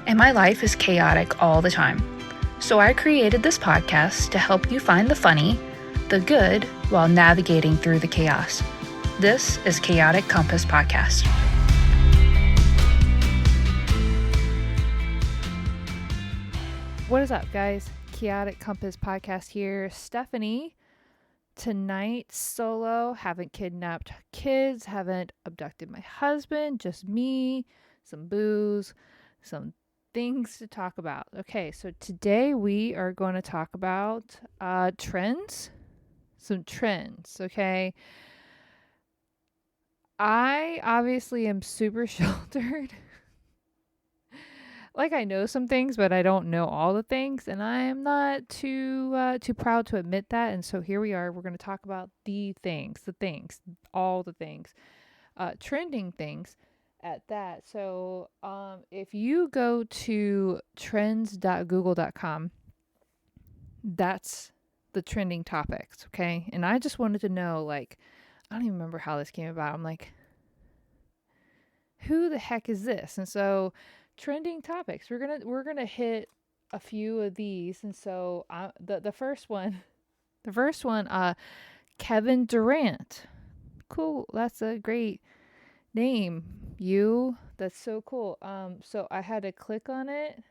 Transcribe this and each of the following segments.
and my life is chaotic all the time. So I created this podcast to help you find the funny, the good, while navigating through the chaos. This is Chaotic Compass Podcast. What is up, guys? Chaotic Compass Podcast here. Stefanie. Tonight, solo. Haven't kidnapped kids. Haven't abducted my husband. Just me. Some booze. Some things to talk about. Okay, so today we are going to talk about trends. Some trends, okay? I obviously am super sheltered. Like, I know some things, but I don't know all the things, and I am not too proud to admit that. And so here we are. We're going to talk about all the things, trending things at that. So if you go to trends.google.com, that's the trending topics, okay? And I just wanted to know, like, I don't even remember how this came about. I'm like, who the heck is this? And so trending topics, we're gonna hit a few of these. And so the first one, Kevin Durant. Cool, that's a great name. That's so cool. So I had to click on it.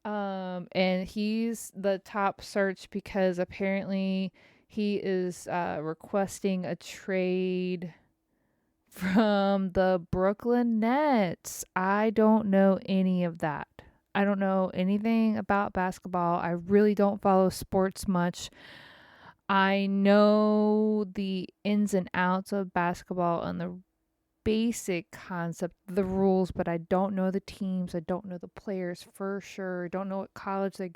And he's the top search because apparently he is requesting a trade from the Brooklyn Nets. I don't know any of that. I don't know anything about basketball. I really don't follow sports much. I know the ins and outs of basketball and the basic concept, the rules, but I don't know the teams. I don't know the players for sure. Don't know what college they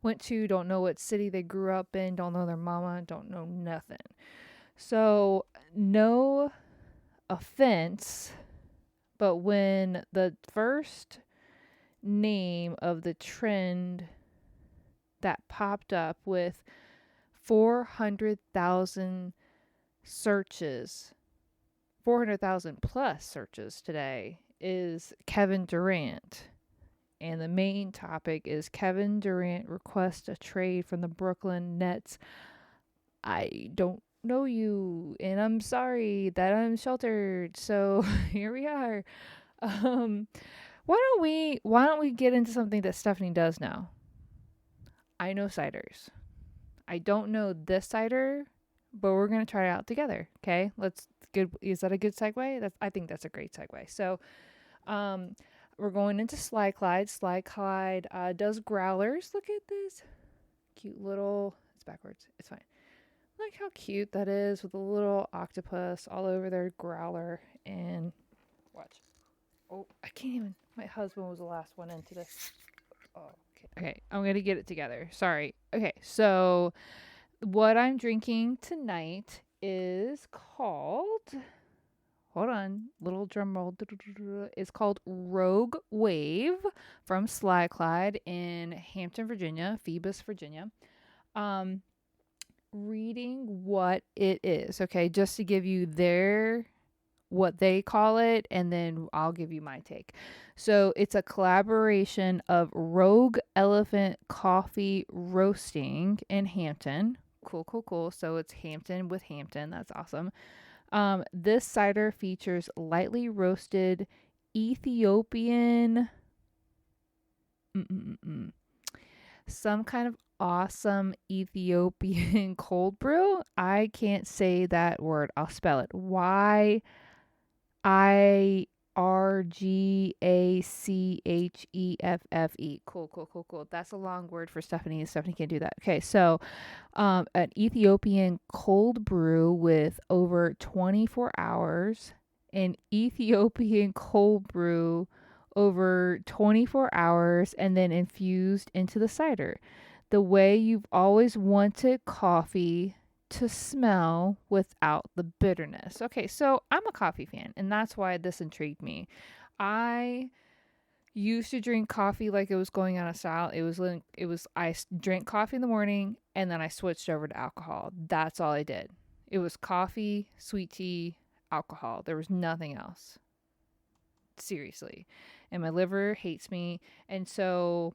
went to. Don't know what city they grew up in. Don't know their mama. Don't know nothing. So no offense, but when the first name of the trend that popped up with 400,000 searches, 400,000 plus searches today, is Kevin Durant. And the main topic is Kevin Durant requests a trade from the Brooklyn Nets. I don't know you, and I'm sorry that I'm sheltered. So here we are. Why don't we get into something that Stefanie does know? I know ciders. I don't know this cider, but we're gonna try it out together. Okay, is that a good segue? I think that's a great segue. So, we're going into Sly Clyde. Sly Clyde does growlers. Look at this cute little. It's backwards. It's fine. Look how cute that is with a little octopus all over their growler. And watch. Oh, I can't even. My husband was the last one into this. Oh, okay. I'm gonna get it together. Sorry. Okay, so what I'm drinking tonight is called, hold on, little drum roll, it's called Rouge Wave from Sly Clyde in Hampton, Virginia, Phoebus, Virginia. Reading what it is, okay, just to give you what they call it, and then I'll give you my take. So it's a collaboration of Rogue Elephant Coffee Roasting in Hampton. Cool. So it's Hampton with Hampton. That's awesome. This cider features lightly roasted Ethiopian, some kind of awesome Ethiopian cold brew. I can't say that word. I'll spell it. YIRGACHEFFE. Cool. That's a long word for Stefanie. Stefanie can't do that. Okay, so an Ethiopian cold brew with over 24 hours. An Ethiopian cold brew over 24 hours and then infused into the cider. The way you've always wanted coffee to smell without the bitterness. Okay, so I'm a coffee fan, and that's why this intrigued me. I used to drink coffee like it was going out of style. I drank coffee in the morning, and then I switched over to alcohol. That's all I did. It was coffee, sweet tea, alcohol. There was nothing else. Seriously. and my liver hates me. And so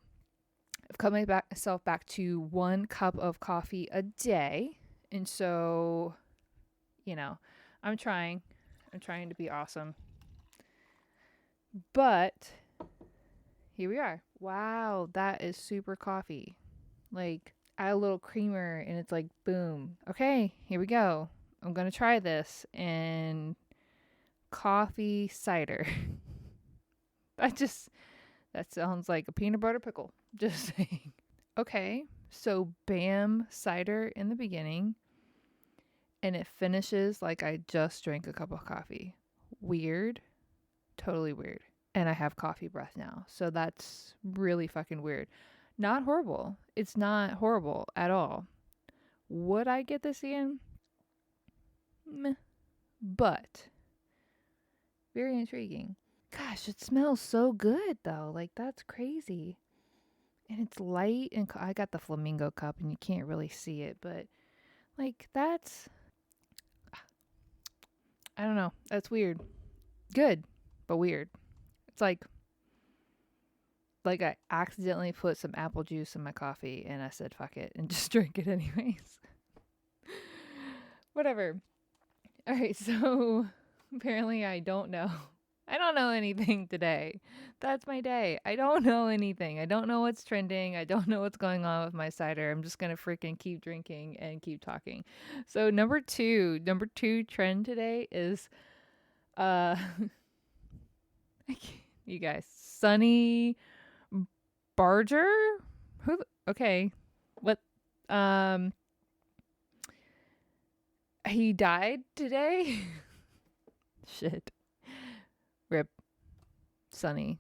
I've cut myself back to 1 cup of coffee a day. And so, you know, I'm trying to be awesome. But here we are. Wow, that is super coffee. Like, add a little creamer and it's like, boom. Okay, here we go. I'm going to try this. And coffee cider. That sounds like a peanut butter pickle. Just saying. Okay, so bam, cider in the beginning. And it finishes like I just drank a cup of coffee. Weird. Totally weird. And I have coffee breath now. So that's really fucking weird. Not horrible. It's not horrible at all. Would I get this again? Meh. But very intriguing. Gosh, it smells so good though. Like, that's crazy. And it's light, and I got the flamingo cup and you can't really see it, but like, that's, I don't know. That's weird. Good, but weird. It's like I accidentally put some apple juice in my coffee and I said fuck it and just drank it anyways. Whatever. All right, so apparently I don't know anything today. That's my day. I don't know anything. I don't know what's trending. I don't know what's going on with my cider. I'm just going to freaking keep drinking and keep talking. So number two trend today is you guys, Sonny Barger? Okay. What he died today? Shit. Rip Sonny.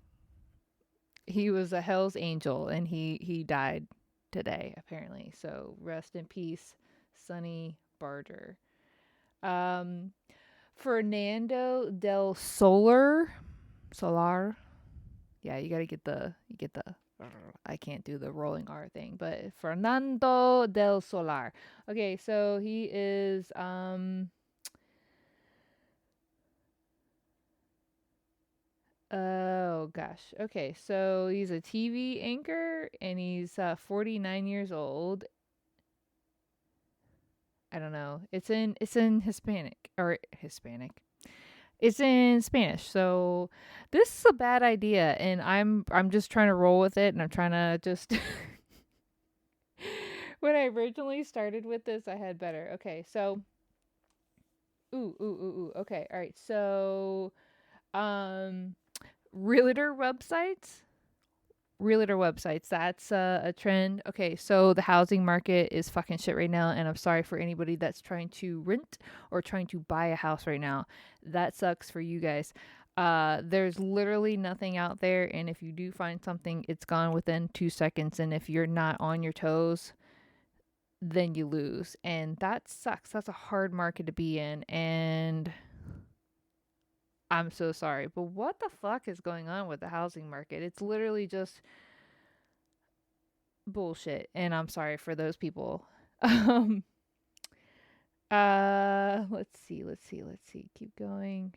He was a Hell's Angel and he died today, apparently. So rest in peace, Sonny Barger. Fernando del Solar. Yeah, you get the I can't do the rolling R thing, but Fernando del Solar. Okay, so he is oh gosh. Okay, so he's a TV anchor and he's 49 years old. I don't know. It's in Hispanic. It's in Spanish. So this is a bad idea and I'm just trying to roll with it and I'm trying to just when I originally started with this I had better. Okay, so ooh. Okay, all right. So realtor websites, that's a trend. Okay, so the housing market is fucking shit right now, and I'm sorry for anybody that's trying to rent or trying to buy a house right now. That sucks for you guys. There's literally nothing out there, and if you do find something, it's gone within 2 seconds, and if you're not on your toes, then you lose, and that sucks. That's a hard market to be in, and I'm so sorry, but what the fuck is going on with the housing market? It's literally just bullshit, and I'm sorry for those people. Let's see. Keep going.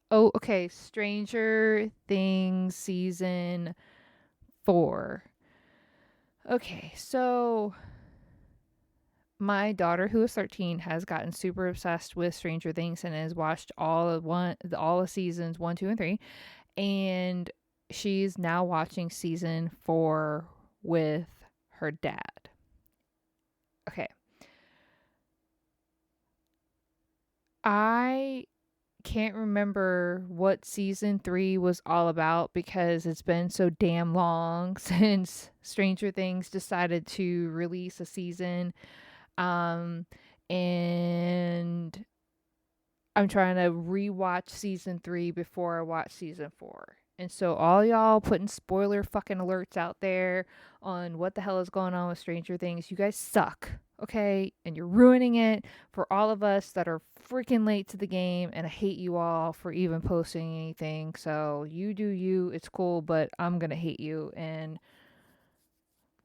Oh, okay. Stranger Things season 4. Okay, so my daughter, who is 13, has gotten super obsessed with Stranger Things and has watched all the seasons 1, 2, and 3, and she's now watching season 4 with her dad. Okay, I can't remember what season 3 was all about because it's been so damn long since Stranger Things decided to release a season. And I'm trying to rewatch season 3 before I watch season 4. And so all y'all putting spoiler fucking alerts out there on what the hell is going on with Stranger Things, you guys suck. Okay? And you're ruining it for all of us that are freaking late to the game, and I hate you all for even posting anything. So you do you, it's cool, but I'm gonna hate you and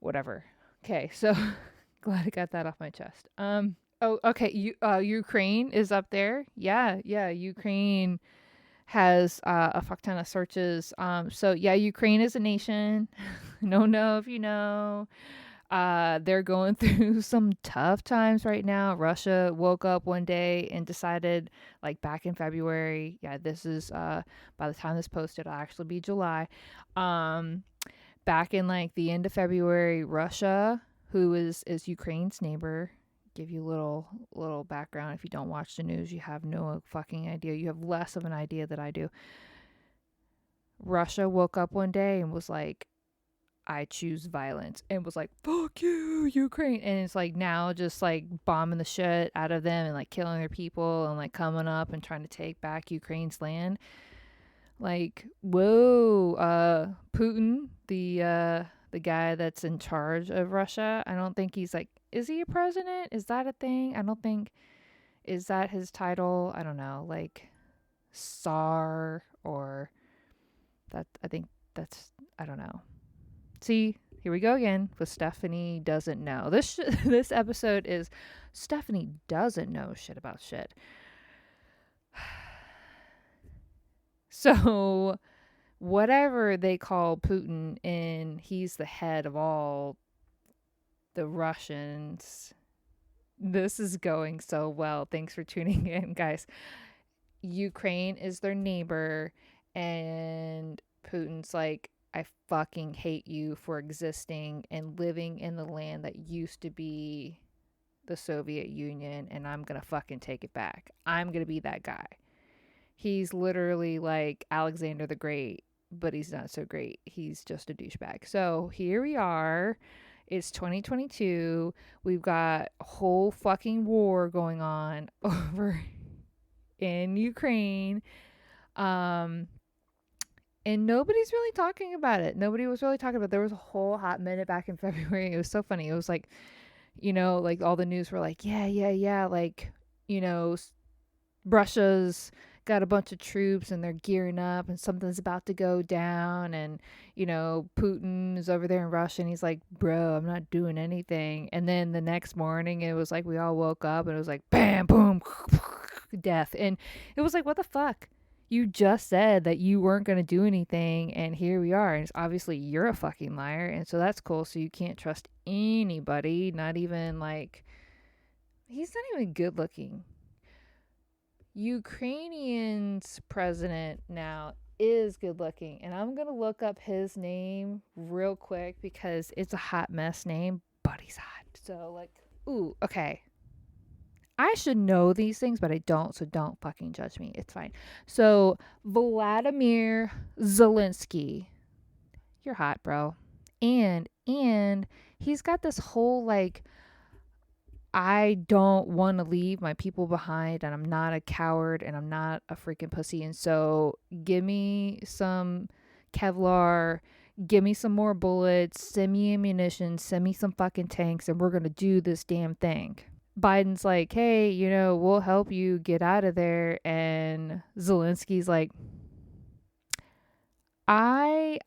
whatever. Okay, so glad I got that off my chest. Oh, okay. Ukraine is up there. Yeah. Ukraine has a fuck ton of searches. So yeah, Ukraine is a nation. Don't know if you know. They're going through some tough times right now. Russia woke up one day and decided, like back in February, yeah, this is by the time this posted, it'll actually be July. Um, Back in like the end of February, Russia, who is Ukraine's neighbor, give you a little background. If you don't watch the news, you have no fucking idea. You have less of an idea than I do. Russia woke up one day and was like, I choose violence, and was like, fuck you, Ukraine. And it's like now just like bombing the shit out of them and like killing their people and like coming up and trying to take back Ukraine's land. Like, whoa, Putin, the guy that's in charge of Russia, I don't think he's like, is he a president? Is that a thing? I don't think, is that his title? I don't know, like Tsar or that, I think that's, I don't know. See, here we go again with Stefanie doesn't know. This episode is Stefanie doesn't know shit about shit. So, whatever they call Putin, and he's the head of all the Russians. This is going so well. Thanks for tuning in, guys. Ukraine is their neighbor, and Putin's like, I fucking hate you for existing and living in the land that used to be the Soviet Union, and I'm gonna fucking take it back. I'm gonna be that guy. He's literally like Alexander the Great, but he's not so great. He's just a douchebag. So here we are. It's 2022. We've got a whole fucking war going on over in Ukraine. And nobody's really talking about it. Nobody was really talking about it. There was a whole hot minute back in February. It was so funny. It was like, like all the news were like, yeah. Like, Russia's got a bunch of troops and they're gearing up and something's about to go down. And, Putin is over there in Russia and he's like, bro, I'm not doing anything. And then the next morning, it was like we all woke up and it was like, bam, boom, death. And it was like, what the fuck? You just said that you weren't going to do anything, and here we are. And it's obviously you're a fucking liar, and so that's cool. So you can't trust anybody, not even like, he's not even good looking. Ukrainian's president now is good looking, and I'm going to look up his name real quick because it's a hot mess name, but he's hot. So, like, ooh, okay. I should know these things, but I don't, so don't fucking judge me. It's fine. So, Vladimir Zelensky. You're hot, bro. And he's got this whole like, I don't want to leave my people behind, and I'm not a coward, and I'm not a freaking pussy. And so give me some Kevlar, give me some more bullets, send me ammunition, send me some fucking tanks, and we're going to do this damn thing. Biden's like, hey, we'll help you get out of there. And Zelensky's like, I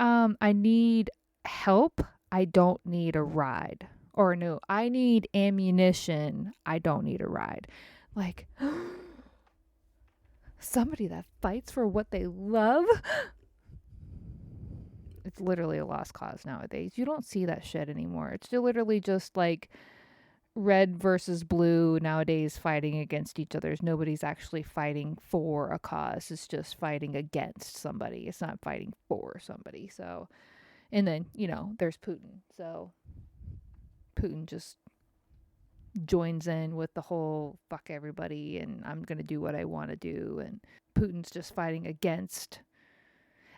need help. I don't need a ride. Or no, I need ammunition. I don't need a ride. Like, somebody that fights for what they love. It's literally a lost cause nowadays. You don't see that shit anymore. It's literally just like red versus blue nowadays fighting against each other. Nobody's actually fighting for a cause. It's just fighting against somebody. It's not fighting for somebody. So, and then, there's Putin. So Putin just joins in with the whole fuck everybody and I'm going to do what I want to do. And Putin's just fighting against.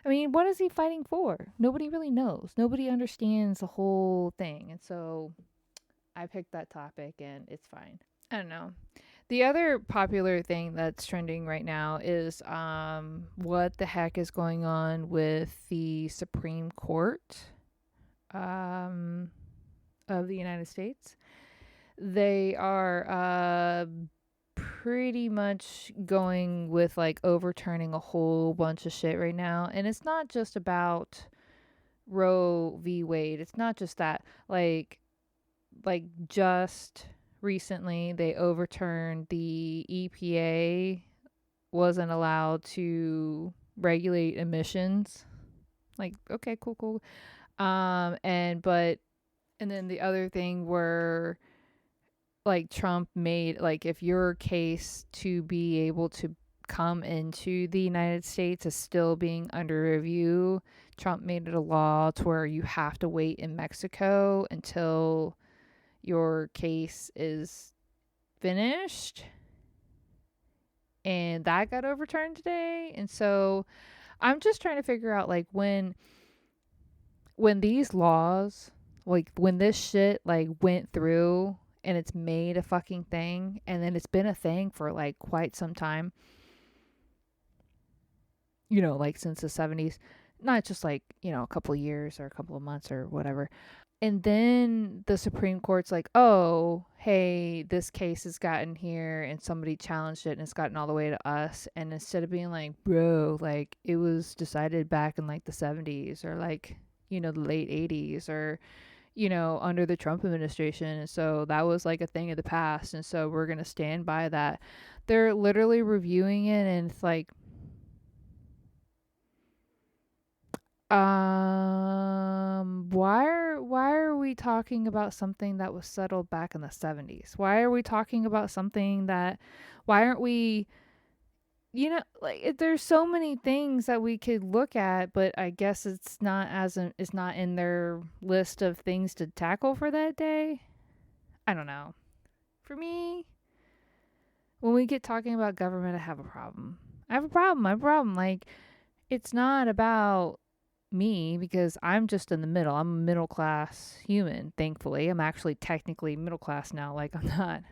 I mean, what is he fighting for? Nobody really knows. Nobody understands the whole thing. And so I picked that topic and it's fine. I don't know. The other popular thing that's trending right now is what the heck is going on with the Supreme Court of the United States. They are pretty much going with like overturning a whole bunch of shit right now. And it's not just about Roe v. Wade. It's not just that. Like just recently they overturned the EPA wasn't allowed to regulate emissions. Like, okay, cool. And then the other thing were like Trump made, like, if your case to be able to come into the United States is still being under review, Trump made it a law to where you have to wait in Mexico until your case is finished. And that got overturned today. And so I'm just trying to figure out, like, when these laws, like when this shit like went through and it's made a fucking thing, and then it's been a thing for like quite some time, like since the 70s, not just like, a couple of years or a couple of months or whatever. And then the Supreme Court's like, oh, hey, this case has gotten here and somebody challenged it and it's gotten all the way to us. And instead of being like, bro, like it was decided back in like the 70s or like, the late 80s or, under the Trump administration. And so that was like a thing of the past. And so we're going to stand by that. They're literally reviewing it, and it's like, why are we talking about something that was settled back in the 70s? Why are we talking about something why aren't we, like, there's so many things that we could look at, but I guess it's not in their list of things to tackle for that day. I don't know. For me, when we get talking about government, I have a problem. Like, it's not about me, because I'm just in the middle. I'm a middle class human, thankfully. I'm actually technically middle class now. Like, I'm not,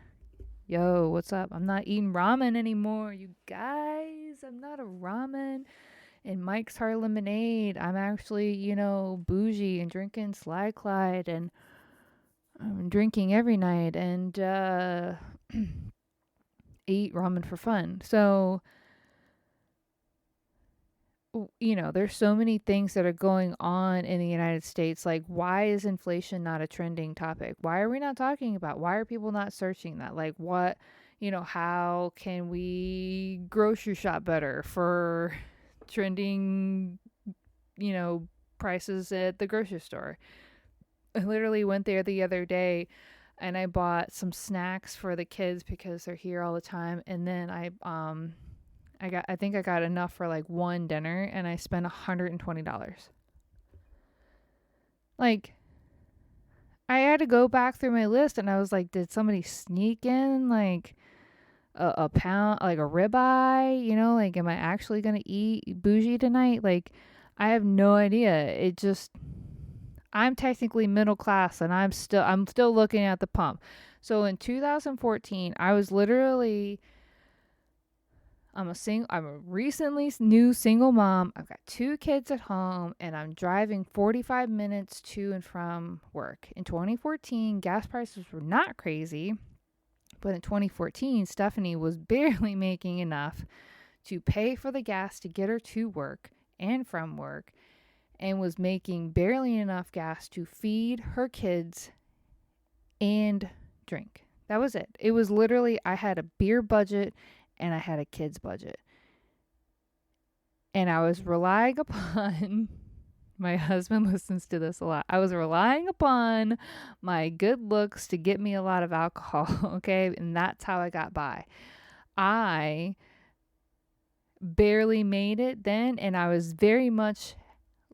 yo, what's up? I'm not eating ramen anymore, you guys. I'm not a ramen and Mike's Hard Lemonade. I'm actually, bougie and drinking Sly Clyde, and I'm drinking every night and eat ramen for fun. So, there's so many things that are going on in the United States. Like, why is inflation not a trending topic? Why are we not talking about? Why are people not searching that? Like, what, how can we grocery shop better for trending, prices at the grocery store? I literally went there the other day and I bought some snacks for the kids because they're here all the time. And then I think I got enough for like one dinner, and I spent $120. Like, I had to go back through my list, and I was like, did somebody sneak in like a pound, like a ribeye? Like, am I actually gonna eat bougie tonight? Like, I have no idea. I'm technically middle class, and I'm still looking at the pump. So in 2014, I was literally, I'm a recently new single mom. I've got 2 kids at home, and I'm driving 45 minutes to and from work. In 2014, gas prices were not crazy, but in 2014, Stefanie was barely making enough to pay for the gas to get her to work and from work, and was making barely enough gas to feed her kids and drink. That was it. It was literally, I had a beer budget and I had a kids budget. And I was relying upon, my husband listens to this a lot. I was relying upon my good looks to get me a lot of alcohol, okay? And that's how I got by. I barely made it then, and I was very much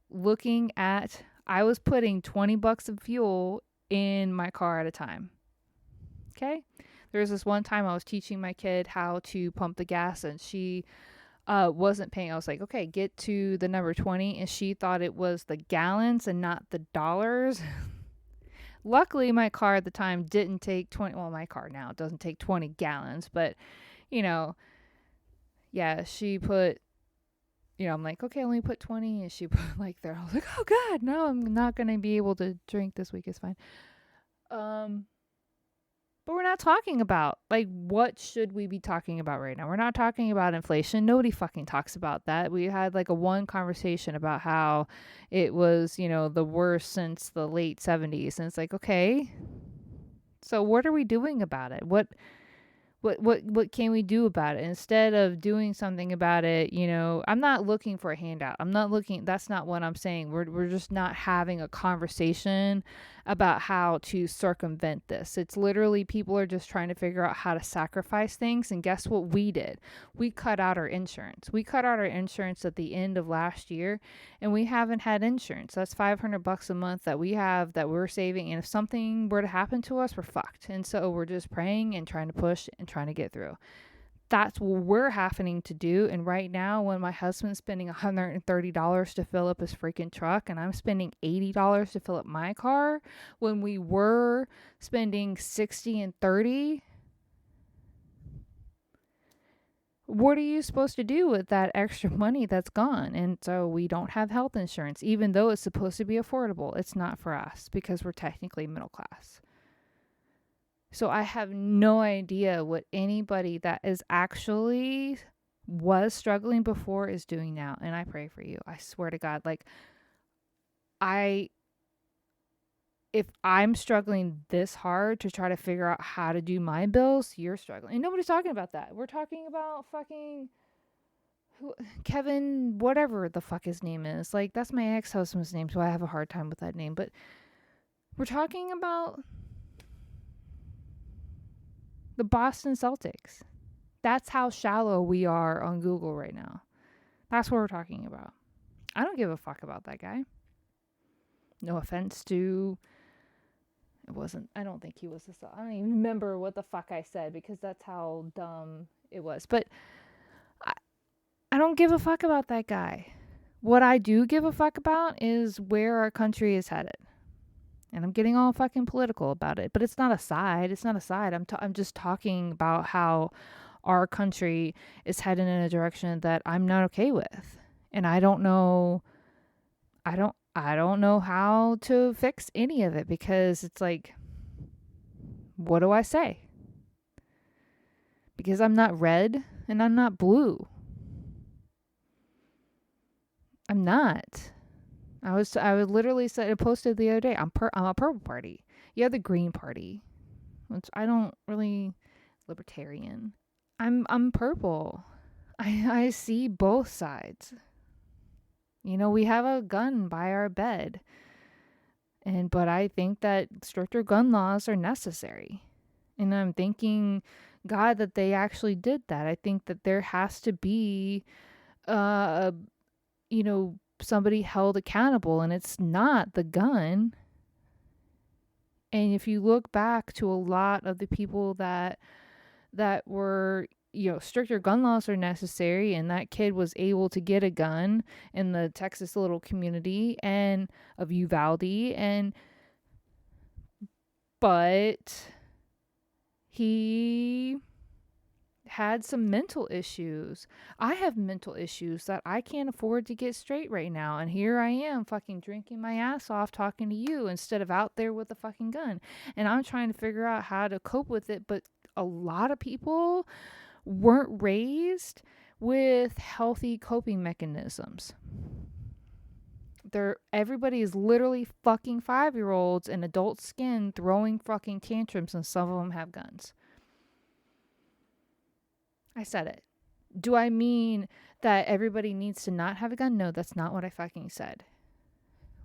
I was putting $20 of fuel in my car at a time. Okay? There was this one time I was teaching my kid how to pump the gas, and she wasn't paying. I was like, okay, get to the number 20. And she thought it was the gallons and not the dollars. Luckily, my car at the time didn't take 20. Well, my car now doesn't take 20 gallons. But, yeah, she put, I'm like, okay, let me put 20. And she put like there. I was like, oh, God, no, I'm not going to be able to drink this week. It's fine. But we're not talking about, like, what should we be talking about right now? We're not talking about inflation. Nobody fucking talks about that. We had like a one conversation about how it was, the worst since the late 70s. And it's like, okay, so what are we doing about it? What What can we do about it? Instead of doing something about it, I'm not looking for a handout. That's not what I'm saying. We're just not having a conversation about how to circumvent this. It's literally people are just trying to figure out how to sacrifice things. And guess what we did? We cut out our insurance. We cut out our insurance at the end of last year, and we haven't had insurance. That's $500 a month that we have that we're saving. And if something were to happen to us, we're fucked. And so we're just praying and trying to push and trying to get through. That's what we're having to do. And right now, when my husband's spending $130 to fill up his freaking truck, and I'm spending $80 to fill up my car, when we were spending $60 and $30, what are you supposed to do with that extra money that's gone? And so we don't have health insurance, even though it's supposed to be affordable. It's not for us because we're technically middle class. So I have no idea what anybody that is actually was struggling before is doing now. And I pray for you. I swear to God, if I'm struggling this hard to try to figure out how to do my bills, you're struggling. And nobody's talking about that. We're talking about fucking Kevin, whatever the fuck his name is. That's my ex-husband's name, so I have a hard time with that name. But we're talking about the Boston Celtics. That's how shallow we are on Google right now. That's what we're talking about. I don't give a fuck about that guy. No offense to... I don't think he was I don't even remember what the fuck I said because that's how dumb it was. But I don't give a fuck about that guy. What I do give a fuck about is where our country is headed. And I'm getting all fucking political about it. But it's not a side. I'm just talking about how our country is headed in a direction that I'm not okay with. And I don't know how to fix any of it because it's what do I say? Because I'm not red and I'm not blue. I'm not. I would literally say, I posted the other day, I'm a purple party. You have the green party, which I don't really, libertarian. I'm purple. I see both sides. We have a gun by our bed. But I think that stricter gun laws are necessary. And I'm thanking God that they actually did that. I think that there has to be, somebody held accountable, and it's not the gun. And if you look back to a lot of the people that were, stricter gun laws are necessary, and that kid was able to get a gun in the Texas little community and of Uvalde, but he had some mental issues. I have mental issues that I can't afford to get straight right now. And here I am fucking drinking my ass off talking to you instead of out there with a fucking gun. And I'm trying to figure out how to cope with it. But a lot of people weren't raised with healthy coping mechanisms. Everybody is literally fucking 5-year-olds in adult skin throwing fucking tantrums, and some of them have guns. I said it. Do I mean that everybody needs to not have a gun? No, that's not what I fucking said.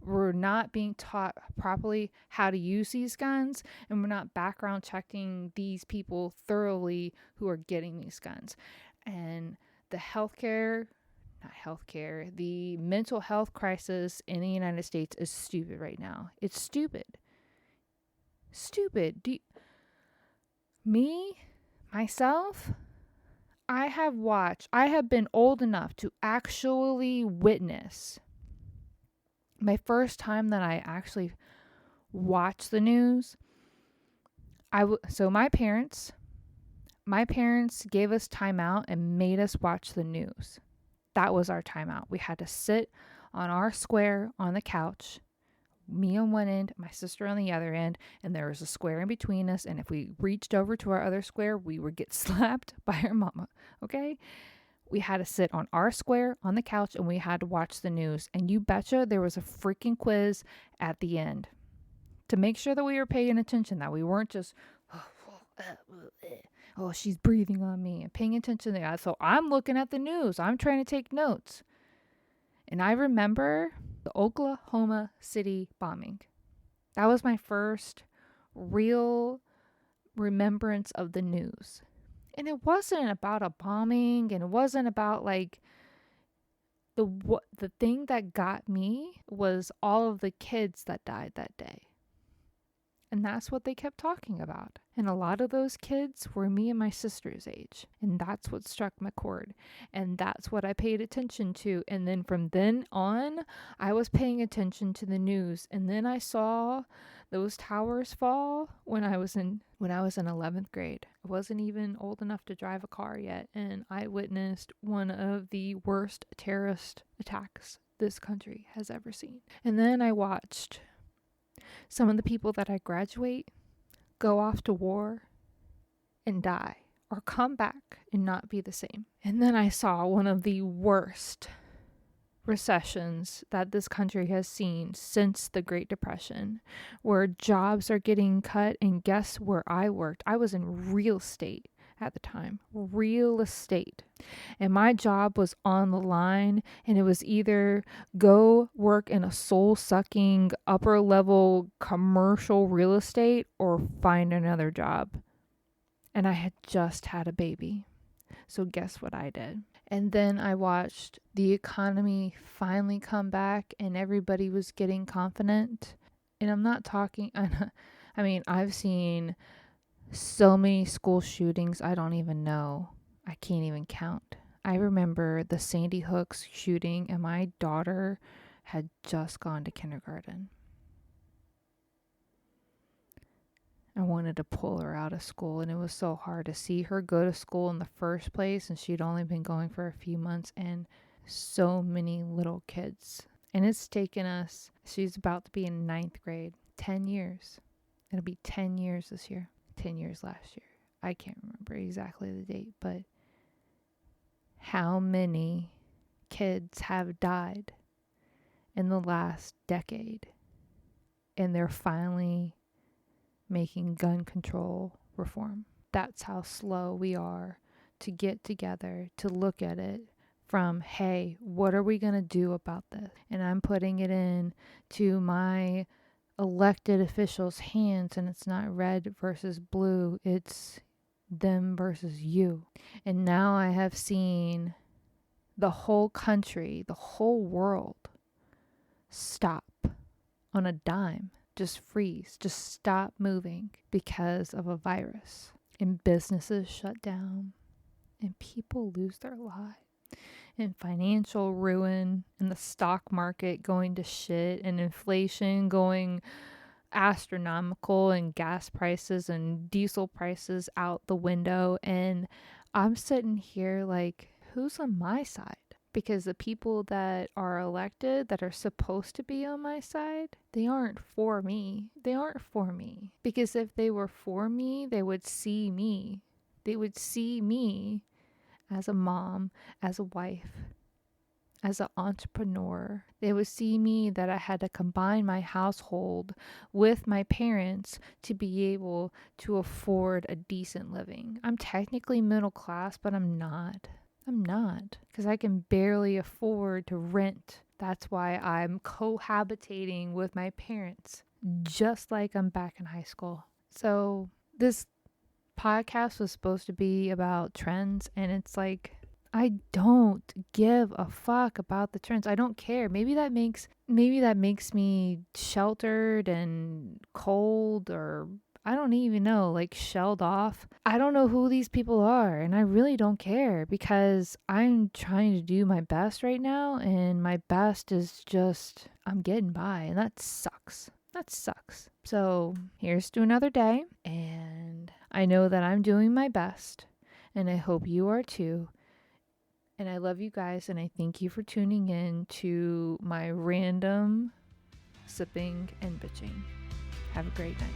We're not being taught properly how to use these guns, and we're not background checking these people thoroughly who are getting these guns. And the the mental health crisis in the United States is stupid right now. It's stupid. Stupid. Myself, I have been old enough to actually witness my first time that I actually watched the news. So my parents gave us time out and made us watch the news. That was our timeout. We had to sit on our square on the couch, me on one end, my sister on the other end, and there was a square in between us. And if we reached over to our other square, we would get slapped by our mama. Okay? We had to sit on our square on the couch and we had to watch the news. And you betcha there was a freaking quiz at the end to make sure that we were paying attention, that we weren't just, Oh, she's breathing on me and paying attention to that. So I'm looking at the news. I'm trying to take notes. And I remember the Oklahoma City bombing. That was my first real remembrance of the news. And it wasn't about a bombing, and it wasn't about like the thing that got me was all of the kids that died that day. And that's what they kept talking about. And a lot of those kids were me and my sister's age. And that's what struck my chord. And that's what I paid attention to. And then from then on, I was paying attention to the news. And then I saw those towers fall when I was in 11th grade. I wasn't even old enough to drive a car yet. And I witnessed one of the worst terrorist attacks this country has ever seen. And then I watched some of the people that I graduate go off to war and die or come back and not be the same. And then I saw one of the worst recessions that this country has seen since the Great Depression, where jobs are getting cut. And guess where I worked? I was in real estate at the time, real estate. And my job was on the line, and it was either go work in a soul-sucking upper level commercial real estate or find another job. And I had just had a baby. So guess what I did? And then I watched the economy finally come back, and everybody was getting confident. And I'm not talking, I mean, I've seen so many school shootings, I don't even know. I can't even count. I remember the Sandy Hook shooting, and my daughter had just gone to kindergarten. I wanted to pull her out of school, and it was so hard to see her go to school in the first place, and she'd only been going for a few months, and so many little kids. And it's taken us, she's about to be in 9th grade, 10 years. It'll be 10 years this year. 10 years last year. I can't remember exactly the date, but how many kids have died in the last decade? And they're finally making gun control reform. That's how slow we are to get together, to look at it from, hey, what are we going to do about this? And I'm putting it in to my elected officials' hands, and it's not red versus blue, it's them versus you. And now I have seen the whole country, the whole world stop on a dime, just freeze, just stop moving because of a virus. And businesses shut down, and people lose their lives. And financial ruin, and the stock market going to shit, and inflation going astronomical, and gas prices and diesel prices out the window. And I'm sitting here like, who's on my side? Because the people that are elected, that are supposed to be on my side, they aren't for me. They aren't for me. Because if they were for me, they would see me. They would see me as a mom, as a wife, as an entrepreneur. They would see me that I had to combine my household with my parents to be able to afford a decent living. I'm technically middle class, but I'm not. Because I can barely afford to rent. That's why I'm cohabitating with my parents, just like I'm back in high school. So this podcast was supposed to be about trends, and it's like, I don't give a fuck about the trends. I don't care. Maybe that makes me sheltered and cold, or I don't even know, like shelled off. I don't know who these people are, and I really don't care, because I'm trying to do my best right now, and my best is just, I'm getting by, and that sucks. So here's to another day, and I know that I'm doing my best, and I hope you are too. And I love you guys, and I thank you for tuning in to my random sipping and bitching. Have a great night.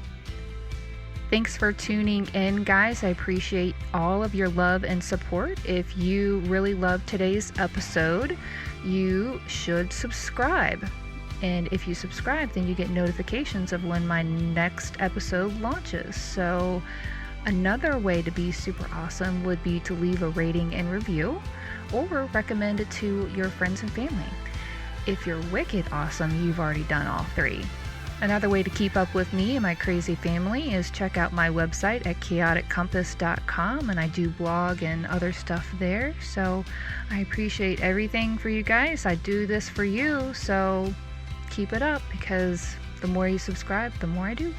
Thanks for tuning in, guys. I appreciate all of your love and support. If you really loved today's episode, you should subscribe. And if you subscribe, then you get notifications of when my next episode launches. So Another way to be super awesome would be to leave a rating and review, or recommend it to your friends and family. If you're wicked awesome, you've already done all three. Another way to keep up with me and my crazy family is check out my website at chaoticcompass.com, and I do blog and other stuff there. So I appreciate everything for you guys. I do this for you, so keep it up, because the more you subscribe, the more I do.